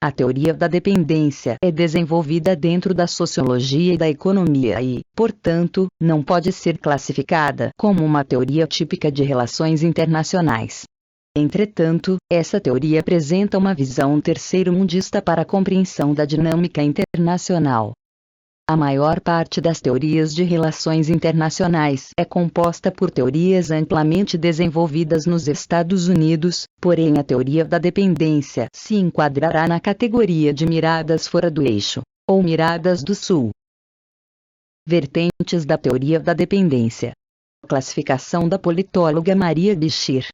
A teoria da dependência é desenvolvida dentro da sociologia e da economia e, portanto, não pode ser classificada como uma teoria típica de relações internacionais. Entretanto, essa teoria apresenta uma visão terceiro-mundista para a compreensão da dinâmica internacional. A maior parte das teorias de relações internacionais é composta por teorias amplamente desenvolvidas nos Estados Unidos, porém a teoria da dependência se enquadrará na categoria de miradas fora do eixo, ou miradas do sul. Vertentes da teoria da dependência. Classificação da politóloga Maria Bichir.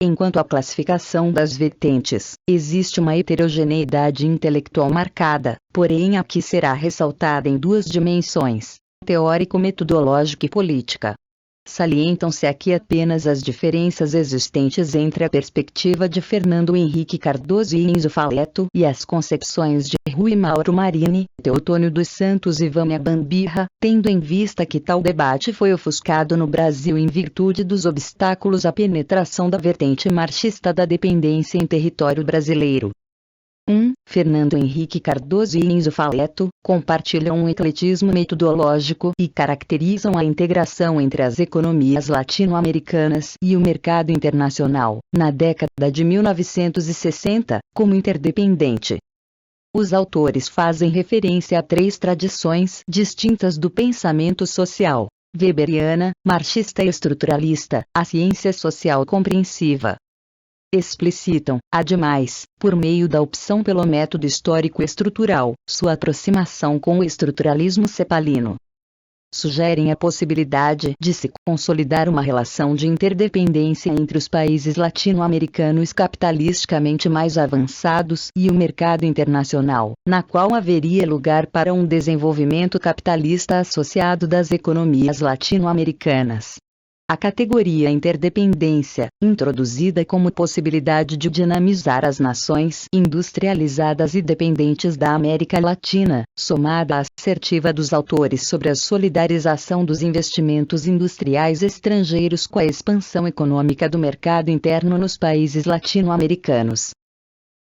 Enquanto à classificação das vertentes, existe uma heterogeneidade intelectual marcada, porém aqui será ressaltada em duas dimensões: teórico-metodológica e política. Salientam-se aqui apenas as diferenças existentes entre a perspectiva de Fernando Henrique Cardoso e Enzo Faleto e as concepções de Rui Mauro Marini, Teotônio dos Santos e Vânia Gambirra, tendo em vista que tal debate foi ofuscado no Brasil em virtude dos obstáculos à penetração da vertente marxista da dependência em território brasileiro. Fernando Henrique Cardoso e Enzo Faleto compartilham um ecletismo metodológico e caracterizam a integração entre as economias latino-americanas e o mercado internacional, na década de 1960, como interdependente. Os autores fazem referência a três tradições distintas do pensamento social: weberiana, marxista e estruturalista, a ciência social compreensiva. Explicitam, ademais, por meio da opção pelo método histórico-estrutural, sua aproximação com o estruturalismo cepalino. Sugerem a possibilidade de se consolidar uma relação de interdependência entre os países latino-americanos capitalisticamente mais avançados e o mercado internacional, na qual haveria lugar para um desenvolvimento capitalista associado das economias latino-americanas. A categoria interdependência, introduzida como possibilidade de dinamizar as nações industrializadas e dependentes da América Latina, somada à assertiva dos autores sobre a solidarização dos investimentos industriais estrangeiros com a expansão econômica do mercado interno nos países latino-americanos.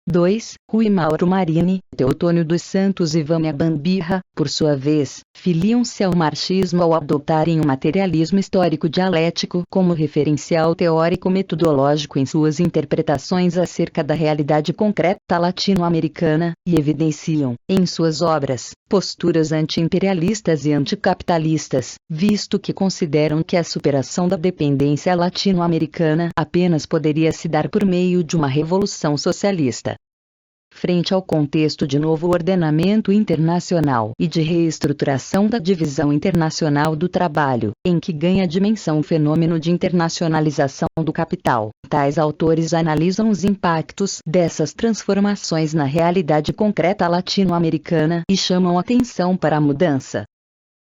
2. Rui Mauro Marini, Teotônio dos Santos e Vânia Gambirra, por sua vez, filiam-se ao marxismo ao adotarem o materialismo histórico dialético como referencial teórico-metodológico em suas interpretações acerca da realidade concreta latino-americana, e evidenciam, em suas obras, posturas anti-imperialistas e anticapitalistas, visto que consideram que a superação da dependência latino-americana apenas poderia se dar por meio de uma revolução socialista. Frente ao contexto de novo ordenamento internacional e de reestruturação da divisão internacional do trabalho, em que ganha dimensão o fenômeno de internacionalização do capital, tais autores analisam os impactos dessas transformações na realidade concreta latino-americana e chamam atenção para a mudança.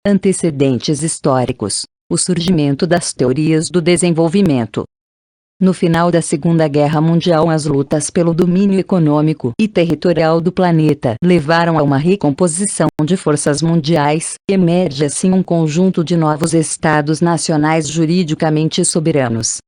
Antecedentes históricos: o surgimento das teorias do desenvolvimento. No final da Segunda Guerra Mundial, as lutas pelo domínio econômico e territorial do planeta levaram a uma recomposição de forças mundiais. Emerge assim um conjunto de novos estados nacionais juridicamente soberanos.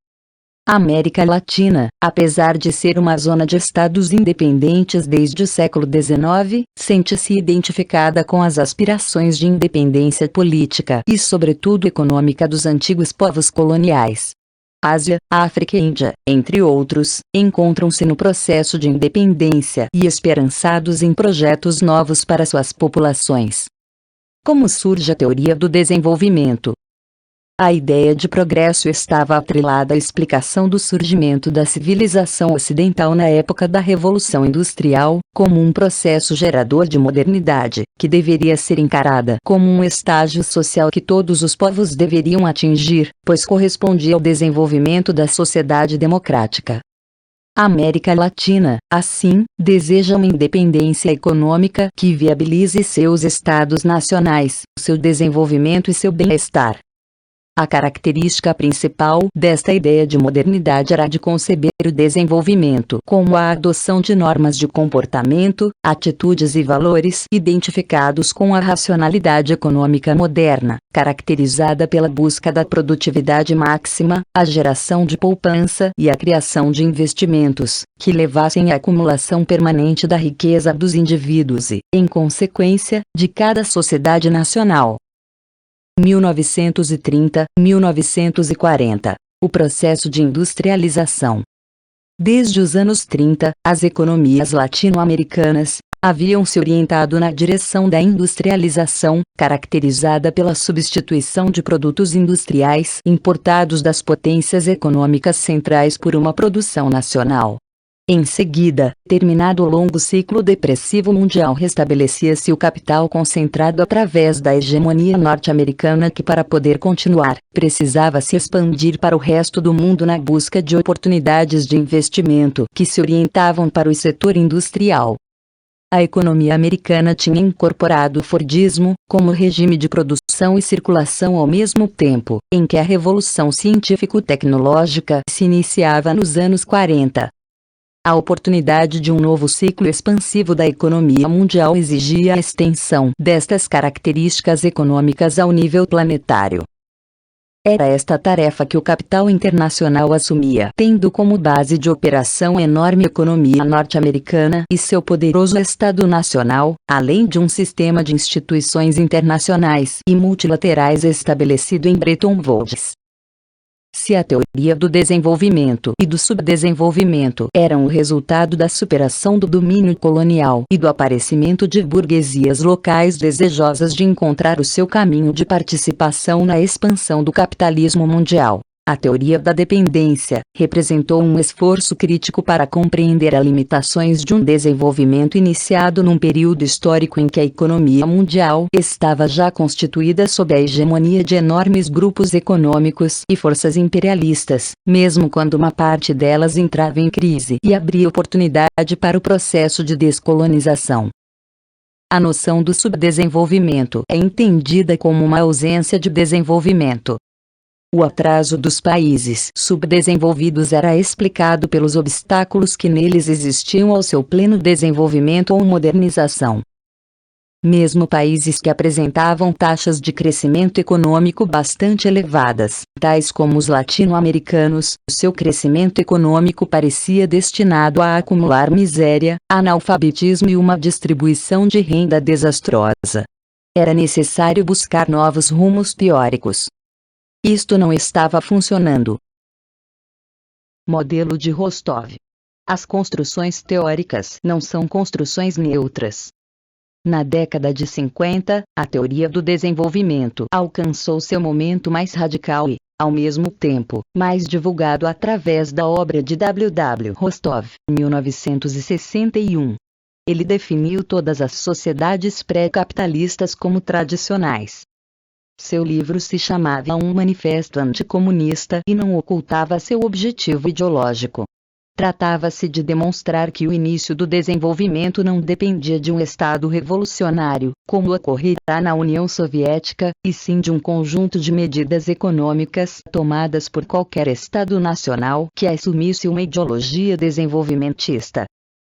A América Latina, apesar de ser uma zona de estados independentes desde o século XIX, sente-se identificada com as aspirações de independência política e, sobretudo, econômica dos antigos povos coloniais. Ásia, África e Índia, entre outros, encontram-se no processo de independência e esperançados em projetos novos para suas populações. Como surge a teoria do desenvolvimento? A ideia de progresso estava atrelada à explicação do surgimento da civilização ocidental na época da Revolução Industrial, como um processo gerador de modernidade, que deveria ser encarada como um estágio social que todos os povos deveriam atingir, pois correspondia ao desenvolvimento da sociedade democrática. A América Latina, assim, deseja uma independência econômica que viabilize seus estados nacionais, seu desenvolvimento e seu bem-estar. A característica principal desta ideia de modernidade era de conceber o desenvolvimento como a adoção de normas de comportamento, atitudes e valores identificados com a racionalidade econômica moderna, caracterizada pela busca da produtividade máxima, a geração de poupança e a criação de investimentos, que levassem à acumulação permanente da riqueza dos indivíduos e, em consequência, de cada sociedade nacional. 1930-1940. O processo de industrialização. Desde os anos 30, as economias latino-americanas haviam se orientado na direção da industrialização, caracterizada pela substituição de produtos industriais importados das potências econômicas centrais por uma produção nacional. Em seguida, terminado o longo ciclo depressivo mundial, restabelecia-se o capital concentrado através da hegemonia norte-americana que, para poder continuar, precisava se expandir para o resto do mundo na busca de oportunidades de investimento que se orientavam para o setor industrial. A economia americana tinha incorporado o Fordismo como regime de produção e circulação ao mesmo tempo em que a revolução científico-tecnológica se iniciava nos anos 40. A oportunidade de um novo ciclo expansivo da economia mundial exigia a extensão destas características econômicas ao nível planetário. Era esta tarefa que o capital internacional assumia, tendo como base de operação a enorme economia norte-americana e seu poderoso Estado Nacional, além de um sistema de instituições internacionais e multilaterais estabelecido em Bretton Woods. Se a teoria do desenvolvimento e do subdesenvolvimento eram o resultado da superação do domínio colonial e do aparecimento de burguesias locais desejosas de encontrar o seu caminho de participação na expansão do capitalismo mundial, a teoria da dependência representou um esforço crítico para compreender as limitações de um desenvolvimento iniciado num período histórico em que a economia mundial estava já constituída sob a hegemonia de enormes grupos econômicos e forças imperialistas, mesmo quando uma parte delas entrava em crise e abria oportunidade para o processo de descolonização. A noção do subdesenvolvimento é entendida como uma ausência de desenvolvimento. O atraso dos países subdesenvolvidos era explicado pelos obstáculos que neles existiam ao seu pleno desenvolvimento ou modernização. Mesmo países que apresentavam taxas de crescimento econômico bastante elevadas, tais como os latino-americanos, seu crescimento econômico parecia destinado a acumular miséria, analfabetismo e uma distribuição de renda desastrosa. Era necessário buscar novos rumos teóricos. Isto não estava funcionando. Modelo de Rostov. As construções teóricas não são construções neutras. Na década de 50, a teoria do desenvolvimento alcançou seu momento mais radical e, ao mesmo tempo, mais divulgado através da obra de W. W. Rostov, 1961. Ele definiu todas as sociedades pré-capitalistas como tradicionais. Seu livro se chamava Um Manifesto Anticomunista e não ocultava seu objetivo ideológico. Tratava-se de demonstrar que o início do desenvolvimento não dependia de um Estado revolucionário, como ocorrerá na União Soviética, e sim de um conjunto de medidas econômicas tomadas por qualquer Estado nacional que assumisse uma ideologia desenvolvimentista.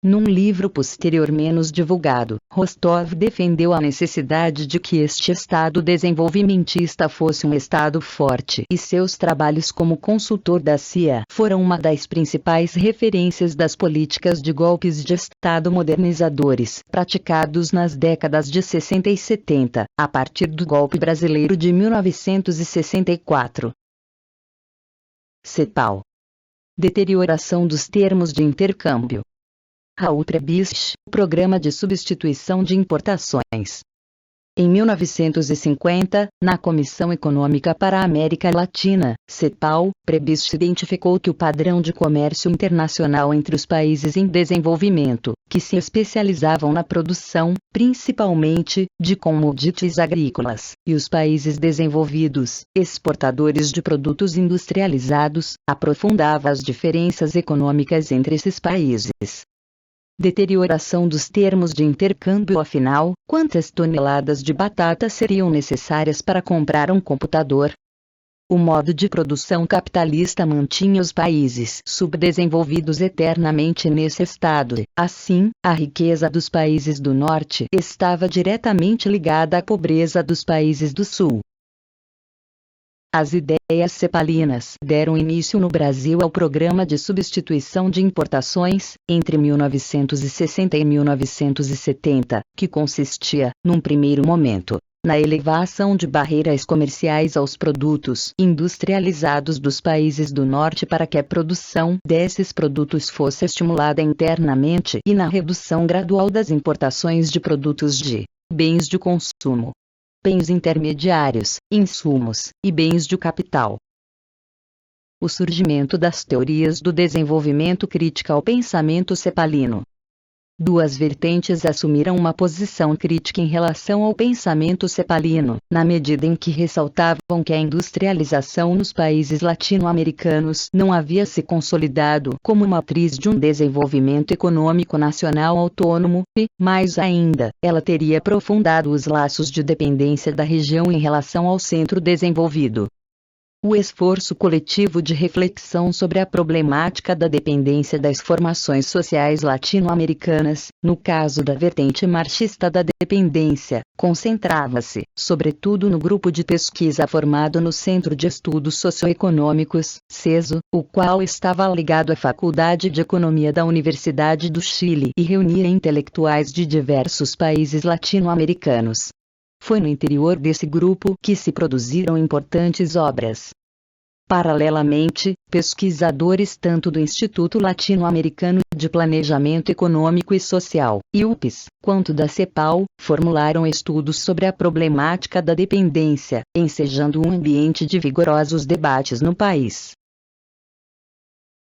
Num livro posterior menos divulgado, Rostov defendeu a necessidade de que este Estado desenvolvimentista fosse um Estado forte e seus trabalhos como consultor da CIA foram uma das principais referências das políticas de golpes de Estado modernizadores praticados nas décadas de 60 e 70, a partir do golpe brasileiro de 1964. CEPAL. Deterioração dos termos de intercâmbio. Raul Prebisch, Programa de Substituição de Importações. Em 1950, na Comissão Econômica para a América Latina, CEPAL, Prebisch identificou que o padrão de comércio internacional entre os países em desenvolvimento, que se especializavam na produção, principalmente, de commodities agrícolas, e os países desenvolvidos, exportadores de produtos industrializados, aprofundava as diferenças econômicas entre esses países. Deterioração dos termos de intercâmbio. Afinal, quantas toneladas de batata seriam necessárias para comprar um computador? O modo de produção capitalista mantinha os países subdesenvolvidos eternamente nesse estado. Assim, a riqueza dos países do norte estava diretamente ligada à pobreza dos países do sul. As ideias cepalinas deram início no Brasil ao programa de substituição de importações, entre 1960 e 1970, que consistia, num primeiro momento, na elevação de barreiras comerciais aos produtos industrializados dos países do norte para que a produção desses produtos fosse estimulada internamente e na redução gradual das importações de produtos de bens de consumo, bens intermediários, insumos e bens de capital. O surgimento das teorias do desenvolvimento crítica ao pensamento cepalino. Duas vertentes assumiram uma posição crítica em relação ao pensamento cepalino, na medida em que ressaltavam que a industrialização nos países latino-americanos não havia se consolidado como matriz de um desenvolvimento econômico nacional autônomo, e, mais ainda, ela teria aprofundado os laços de dependência da região em relação ao centro desenvolvido. O esforço coletivo de reflexão sobre a problemática da dependência das formações sociais latino-americanas, no caso da vertente marxista da dependência, concentrava-se, sobretudo no grupo de pesquisa formado no Centro de Estudos Socioeconômicos, CESO, o qual estava ligado à Faculdade de Economia da Universidade do Chile e reunia intelectuais de diversos países latino-americanos. Foi no interior desse grupo que se produziram importantes obras. Paralelamente, pesquisadores tanto do Instituto Latino-Americano de Planejamento Econômico e Social, IUPS, quanto da CEPAL, formularam estudos sobre a problemática da dependência, ensejando um ambiente de vigorosos debates no país.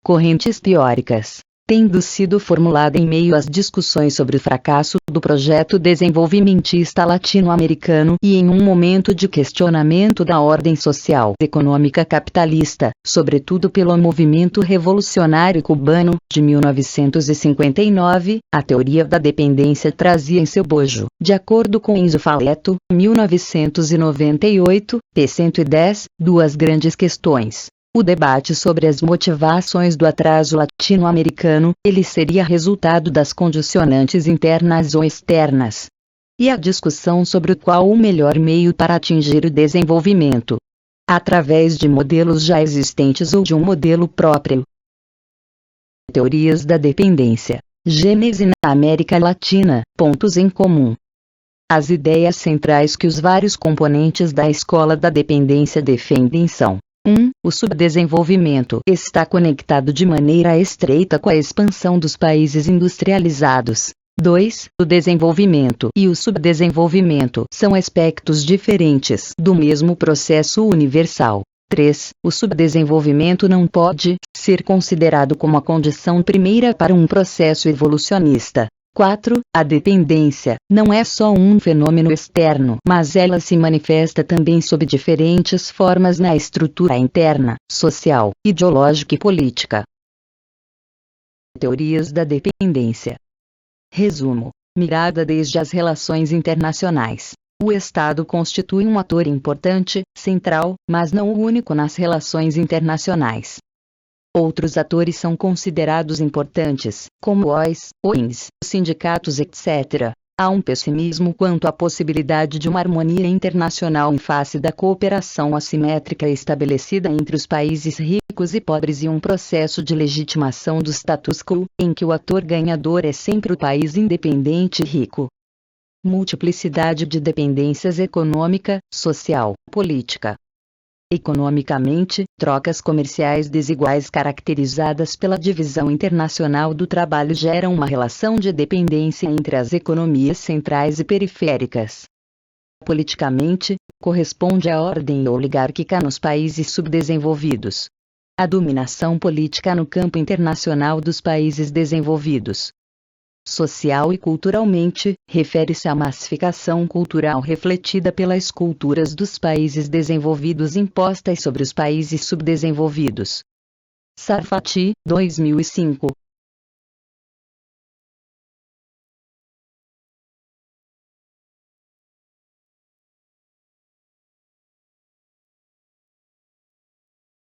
Correntes teóricas. Tendo sido formulada em meio às discussões sobre o fracasso do projeto desenvolvimentista latino-americano e em um momento de questionamento da ordem social econômica capitalista, sobretudo pelo movimento revolucionário cubano, de 1959, a teoria da dependência trazia em seu bojo, de acordo com Enzo Faleto, 1998, p. 110, duas grandes questões. O debate sobre as motivações do atraso latino-americano, ele seria resultado das condicionantes internas ou externas. E a discussão sobre qual o melhor meio para atingir o desenvolvimento. Através de modelos já existentes ou de um modelo próprio. Teorias da dependência. Gênese na América Latina, pontos em comum. As ideias centrais que os vários componentes da escola da dependência defendem são: 1. O subdesenvolvimento está conectado de maneira estreita com a expansão dos países industrializados. 2. O desenvolvimento e o subdesenvolvimento são aspectos diferentes do mesmo processo universal. 3. O subdesenvolvimento não pode ser considerado como a condição primeira para um processo evolucionista. 4. A dependência não é só um fenômeno externo, mas ela se manifesta também sob diferentes formas na estrutura interna, social, ideológica e política. Teorias da dependência. Resumo. Mirada desde as relações internacionais. O Estado constitui um ator importante, central, mas não o único nas relações internacionais. Outros atores são considerados importantes, como OIS, OINS, sindicatos etc. Há um pessimismo quanto à possibilidade de uma harmonia internacional em face da cooperação assimétrica estabelecida entre os países ricos e pobres e um processo de legitimação do status quo, em que o ator ganhador é sempre o país independente e rico. Multiplicidade de dependências econômica, social, política. Economicamente, trocas comerciais desiguais caracterizadas pela divisão internacional do trabalho geram uma relação de dependência entre as economias centrais e periféricas. Politicamente, corresponde à ordem oligárquica nos países subdesenvolvidos. A dominação política no campo internacional dos países desenvolvidos. Social e culturalmente, refere-se à massificação cultural refletida pelas culturas dos países desenvolvidos impostas sobre os países subdesenvolvidos. Sarfati, 2005.